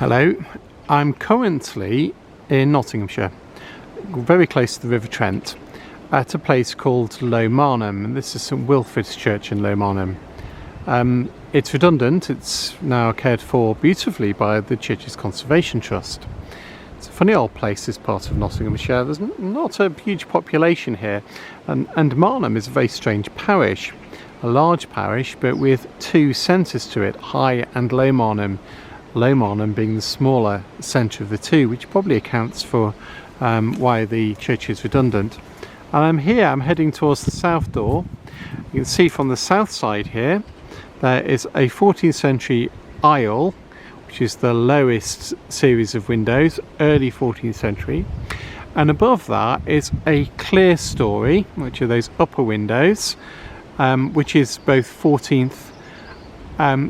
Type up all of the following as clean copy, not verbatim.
Hello, I'm currently in Nottinghamshire, very close to the River Trent, at a place called Low Marnham, and this is St Wilfrid's Church in Low Marnham. It's redundant, it's now cared for beautifully by the Church's Conservation Trust. It's a funny old place, this part of Nottinghamshire. There's not a huge population here, and Marnham is a very strange parish, a large parish but with two centres to it, High and Low Marnham. Low Marnham being the smaller centre of the two, which probably accounts for why the church is redundant. And I'm here, I'm heading towards the south door. You can see from the south side here, there is a 14th century aisle, which is the lowest series of windows, early 14th century. And above that is a clear story, which are those upper windows, which is both 14th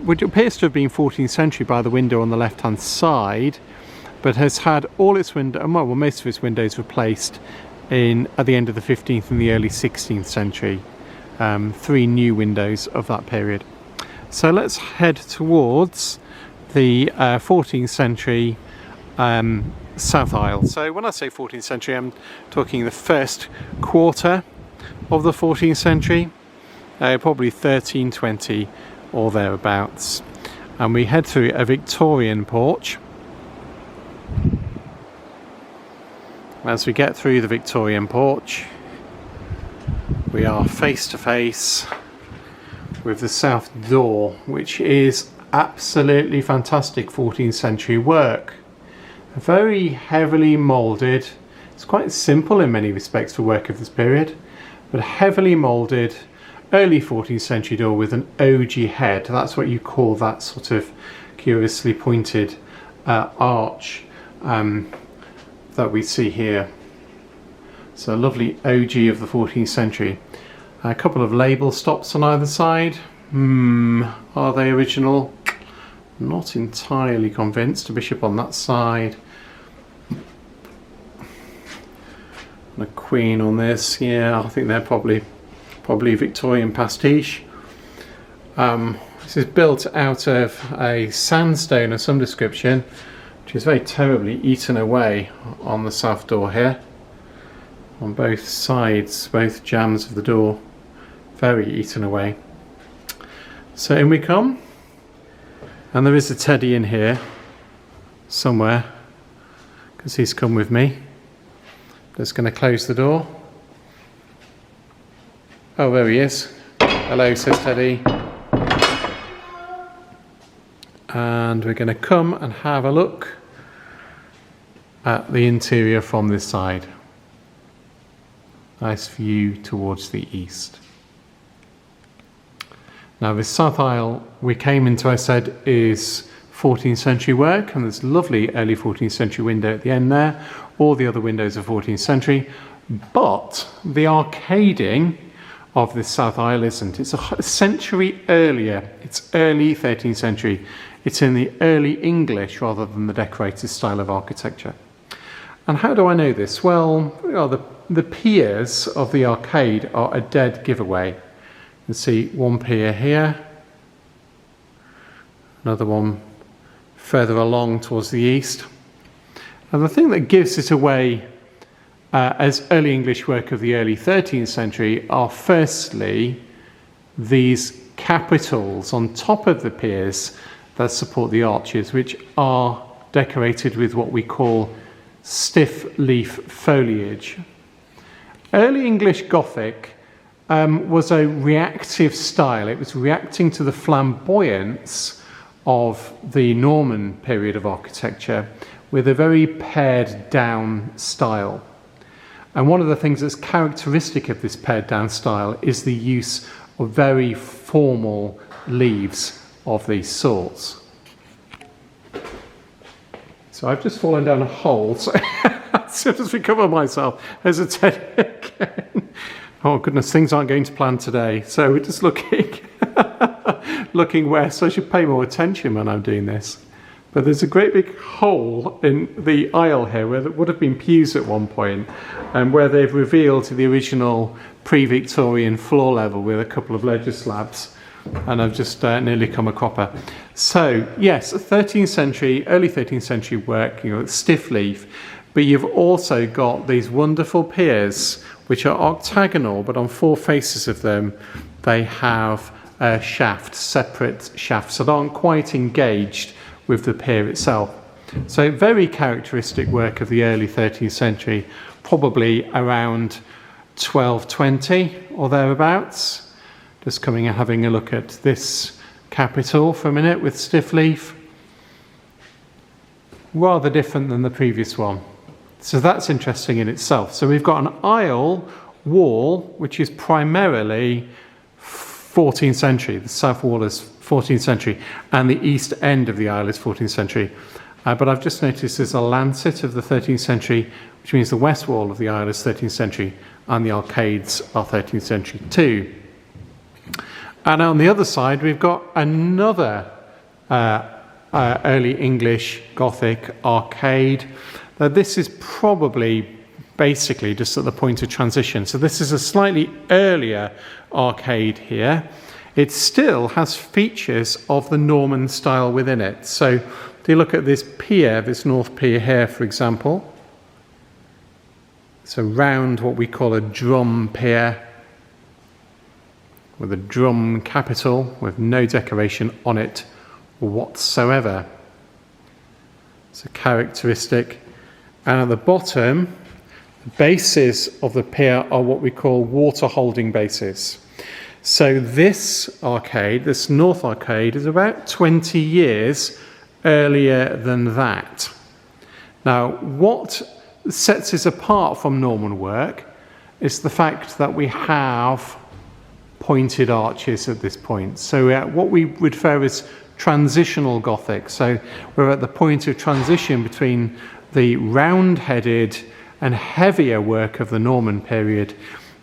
which appears to have been 14th century by the window on the left hand side, but has had all its most of its windows replaced at the end of the 15th and the early 16th century. Three new windows of that period. So let's head towards the 14th century south aisle. So when I say 14th century, I'm talking the first quarter of the 14th century, probably 1320 or thereabouts, and we head through a Victorian porch. As we get through the Victorian porch, we are face to face with the south door, which is absolutely fantastic 14th century work. Very heavily moulded. It's quite simple in many respects for work of this period, but heavily moulded early 14th century door with an ogee head. That's what you call that sort of curiously pointed arch that we see here. So a lovely ogee of the 14th century. A couple of label stops on either side. Are they original? Not entirely convinced. A bishop on that side. And a queen on this. Yeah, I think they're probably Victorian pastiche. This is built out of a sandstone of some description, which is very terribly eaten away on the south door here. On both sides, both jambs of the door, very eaten away. So in we come, and there is a teddy in here somewhere, because he's come with me. Just going to close the door. Oh, there he is. Hello, says Teddy. And we're going to come and have a look at the interior from this side. Nice view towards the east. Now, this south aisle we came into, I said, is 14th century work, and there's a lovely early 14th century window at the end there. All the other windows are 14th century, but the arcading of this south aisle isn't. It's a century earlier. It's early 13th century. It's in the early English rather than the decorated style of architecture. And how do I know this? Well, the piers of the arcade are a dead giveaway. You can see one pier here, another one further along towards the east. And the thing that gives it away as early English work of the early 13th century are firstly these capitals on top of the piers that support the arches, which are decorated with what we call stiff leaf foliage. Early English Gothic was a reactive style. It was reacting to the flamboyance of the Norman period of architecture with a very pared down style. And one of the things that's characteristic of this pared down style is the use of very formal leaves of these sorts. So I've just fallen down a hole, so as soon as I recover myself, there's a teddy again. Oh goodness, things aren't going to plan today. So we're just looking west. So I should pay more attention when I'm doing this. But there's a great big hole in the aisle here where there would have been pews at one point, and where they've revealed the original pre-Victorian floor level with a couple of ledger slabs. and I've just nearly come a cropper. So yes, 13th century, early 13th century work, stiff leaf, but you've also got these wonderful piers which are octagonal, but on four faces of them they have shafts, separate shafts that aren't quite engaged with the pier itself. So very characteristic work of the early 13th century, probably around 1220 or thereabouts. Just coming and having a look at this capital for a minute with stiff leaf. Rather different than the previous one. So that's interesting in itself. So we've got an aisle wall which is primarily 14th century. The south wall is 14th century and the east end of the aisle is 14th century. But I've just noticed there's a lancet of the 13th century, which means the west wall of the aisle is 13th century and the arcades are 13th century too. And on the other side we've got another early English Gothic arcade. Now this is probably basically just at the point of transition. So this is a slightly earlier arcade here. It still has features of the Norman style within it. So if you look at this pier, this north pier here, for example, it's around what we call a drum pier with a drum capital with no decoration on it whatsoever. It's a characteristic. And at the bottom, the bases of the pier are what we call water holding bases. So this arcade, this north arcade, is about 20 years earlier than that. Now, what sets us apart from Norman work is the fact that we have pointed arches at this point. So we're at what we refer as transitional Gothic. So we're at the point of transition between the round-headed and heavier work of the Norman period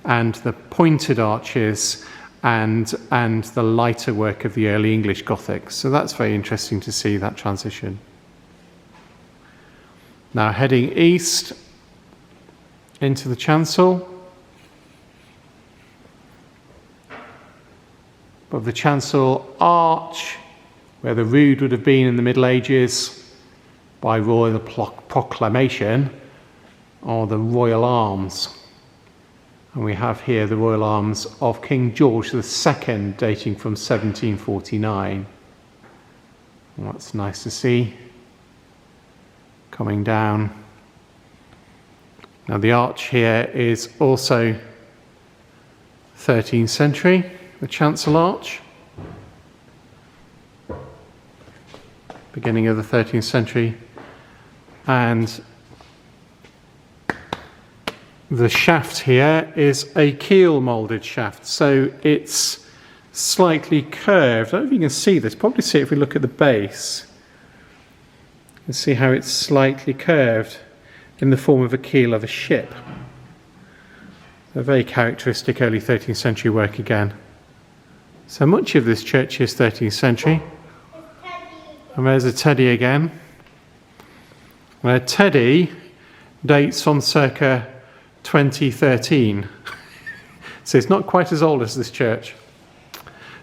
and the pointed arches and the lighter work of the early English Gothic. So that's very interesting to see that transition. Now heading east into the chancel. Above the chancel arch, where the rood would have been in the Middle Ages by royal proclamation, are the royal arms. And we have here the royal arms of King George II, dating from 1749. Well, that's nice to see. Coming down. Now the arch here is also 13th century, the chancel arch. Beginning of the 13th century. And the shaft here is a keel moulded shaft, so it's slightly curved. I don't know if you can see this, probably see it if we look at the base. You can see how it's slightly curved in the form of a keel of a ship. A very characteristic early 13th century work again. So much of this church is 13th century. And there's a teddy again. Where Teddy dates from circa 2013. So it's not quite as old as this church.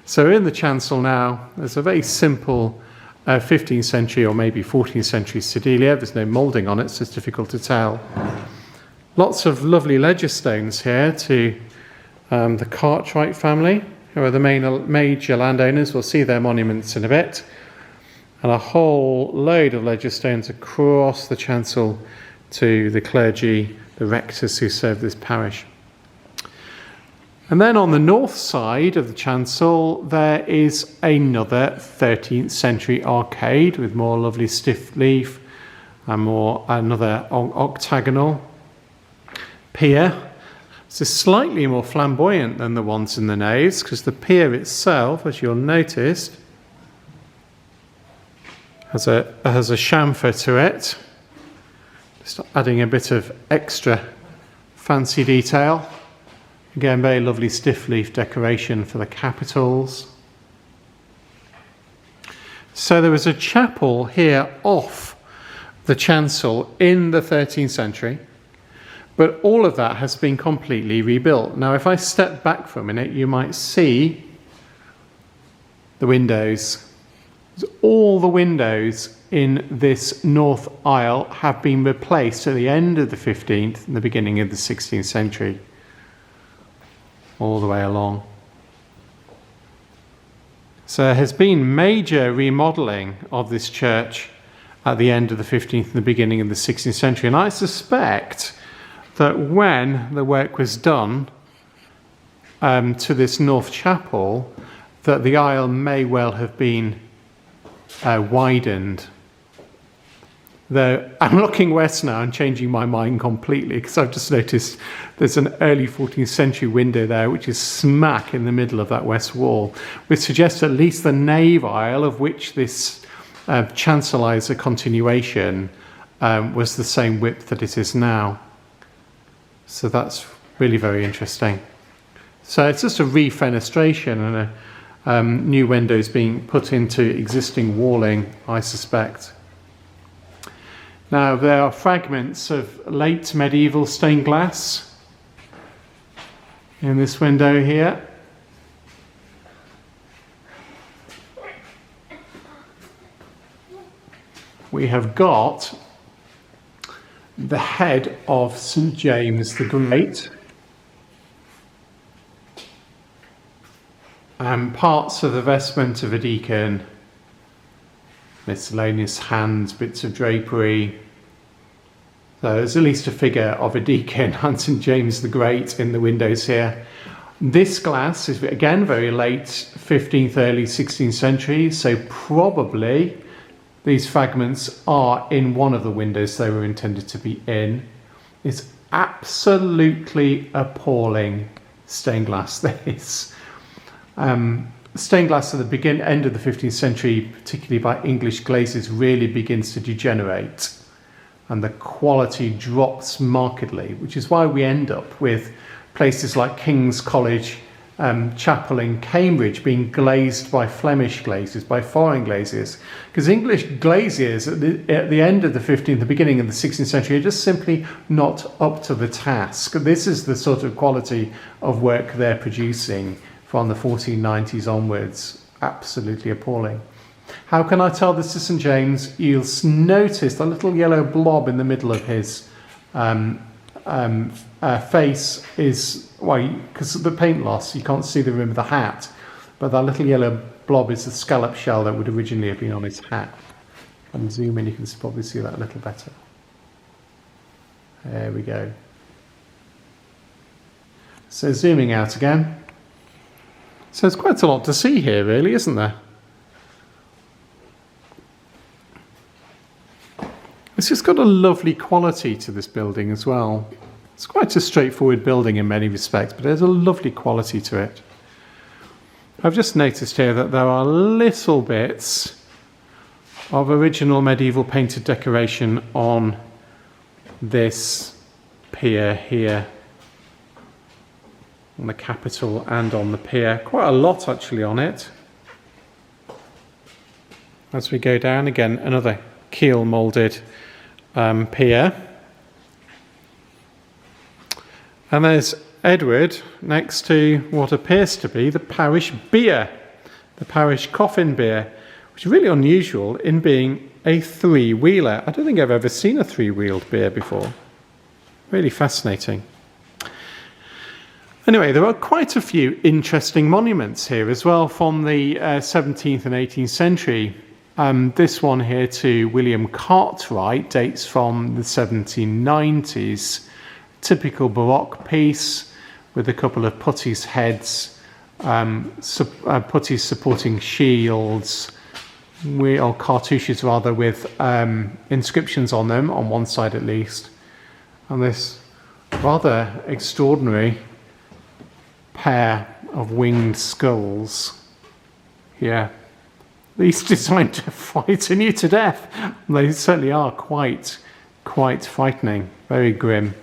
So in the chancel now, there's a very simple 15th century or maybe 14th century sedilia. There's no moulding on it, so it's difficult to tell. Lots of lovely ledger stones here to the Cartwright family, who are the major landowners. We'll see their monuments in a bit. And a whole load of ledger stones across the chancel to the clergy, the rectors who serve this parish. And then on the north side of the chancel, there is another 13th century arcade with more lovely stiff leaf and another octagonal pier. It's slightly more flamboyant than the ones in the naves, because the pier itself, as you'll notice, has a chamfer to it, just adding a bit of extra fancy detail. Again, very lovely stiff leaf decoration for the capitals. So there was a chapel here off the chancel in the 13th century, but all of that has been completely rebuilt. Now, if I step back for a minute, you might see the windows. All the windows in this north aisle have been replaced at the end of the 15th and the beginning of the 16th century, all the way along. So there has been major remodelling of this church at the end of the 15th and the beginning of the 16th century, and I suspect that when the work was done to this north chapel, that the aisle may well have been widened. Though I'm looking west now and changing my mind completely, because I've just noticed there's an early 14th century window there which is smack in the middle of that west wall, which suggests at least the nave aisle, of which this chancel is a continuation, was the same width that it is now. So that's really very interesting. So it's just a refenestration and new windows being put into existing walling, I suspect. Now, there are fragments of late medieval stained glass in this window here. We have got the head of St. James the Great and parts of the vestment of a deacon, miscellaneous hands, bits of drapery. So there's at least a figure of a deacon and St. James the Great in the windows here. This glass is again very late 15th, early 16th century, so probably these fragments are in one of the windows they were intended to be in. It's absolutely appalling stained glass, this. Stained glass at the end of the 15th century, particularly by English glazes, really begins to degenerate and the quality drops markedly, which is why we end up with places like King's College Chapel in Cambridge being glazed by Flemish glazes, by foreign glazes, because English glaziers at the end of the 15th, the beginning of the 16th century are just simply not up to the task. This is the sort of quality of work they're producing from the 1490s onwards. Absolutely appalling. How can I tell this is St. James? You'll notice the little yellow blob in the middle of his face is, well, because of the paint loss, you can't see the rim of the hat, but that little yellow blob is the scallop shell that would originally have been on his hat. And zoom in, you can probably see that a little better. There we go. So zooming out again. So there's quite a lot to see here, really, isn't there? It's just got a lovely quality to this building as well. It's quite a straightforward building in many respects, but there's a lovely quality to it. I've just noticed here that there are little bits of original medieval painted decoration on this pier here, on the capital and on the pier. Quite a lot actually on it. As we go down again, another keel moulded pier. And there's Edward next to what appears to be the parish bier, the parish coffin bier, which is really unusual in being a three-wheeler. I don't think I've ever seen a three-wheeled bier before. Really fascinating. Anyway, there are quite a few interesting monuments here as well from the 17th and 18th century. This one here to William Cartwright dates from the 1790s. Typical Baroque piece with a couple of putties heads, putties supporting shields, or cartouches rather, with inscriptions on them, on one side at least. And this rather extraordinary pair of winged skulls here. These designed to frighten you to death. They certainly are quite frightening, very grim.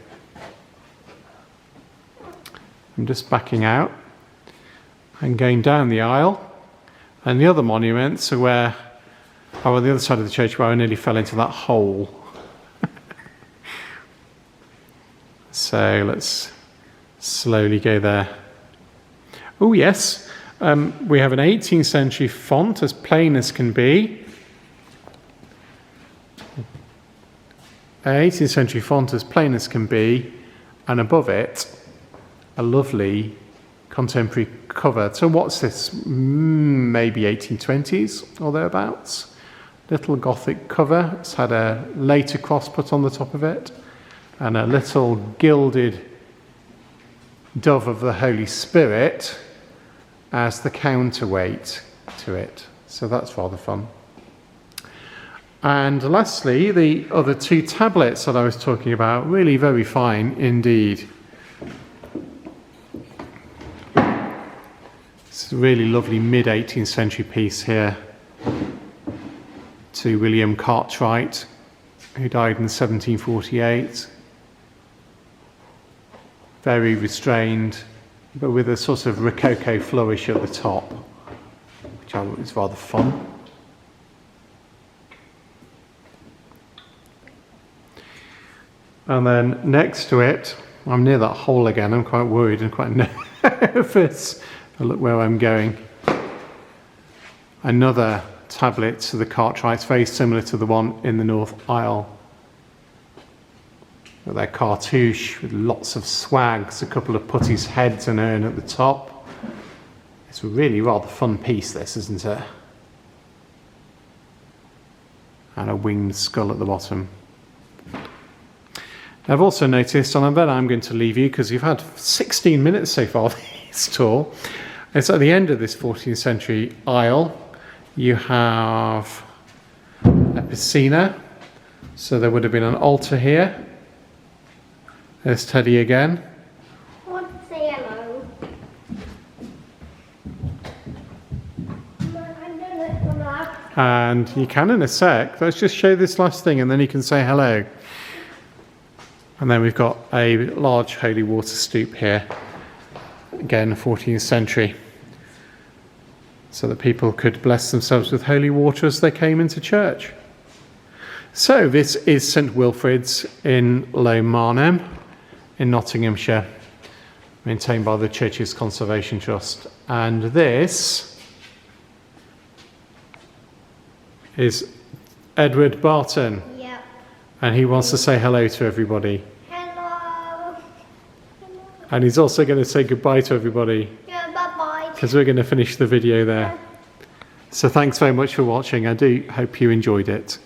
I'm just backing out and going down the aisle. And the other monuments are where, on the other side of the church where I nearly fell into that hole. So let's slowly go there. Oh yes, We have an 18th century font, as plain as can be. An 18th century font as plain as can be, and above it, a lovely contemporary cover. So what's this? Maybe 1820s or thereabouts. Little Gothic cover. It's had a later cross put on the top of it, and a little gilded dove of the Holy Spirit as the counterweight to it. So that's rather fun. And lastly, the other two tablets that I was talking about, really very fine indeed. It's a really lovely mid-18th century piece here to William Cartwright, who died in 1748. Very restrained, but with a sort of rococo flourish at the top, which I thought was rather fun. And then next to it, I'm near that hole again, I'm quite worried and quite nervous. But look where I'm going. Another tablet to the Cartwrights, very similar to the one in the North Aisle. With their cartouche with lots of swags, a couple of putty's heads and urn at the top. It's a really rather fun piece, this, isn't it? And a winged skull at the bottom. I've also noticed, and I bet I'm going to leave you because you've had 16 minutes so far this tour. It's at the end of this 14th century aisle. You have a piscina, so there would have been an altar here. There's Teddy again. I want to say hello. And you can in a sec. Let's just show this last thing and then you can say hello. And then we've got a large holy water stoup here. Again, 14th century. So that people could bless themselves with holy water as they came into church. So this is St Wilfrid's in Low Marnham in Nottinghamshire, maintained by the Church's Conservation Trust. And this is Edward Barton. Yep. And he wants to say hello to everybody. Hello. And he's also going to say goodbye to everybody. Yeah, bye-bye. Because we're going to finish the video there. So thanks very much for watching. I do hope you enjoyed it.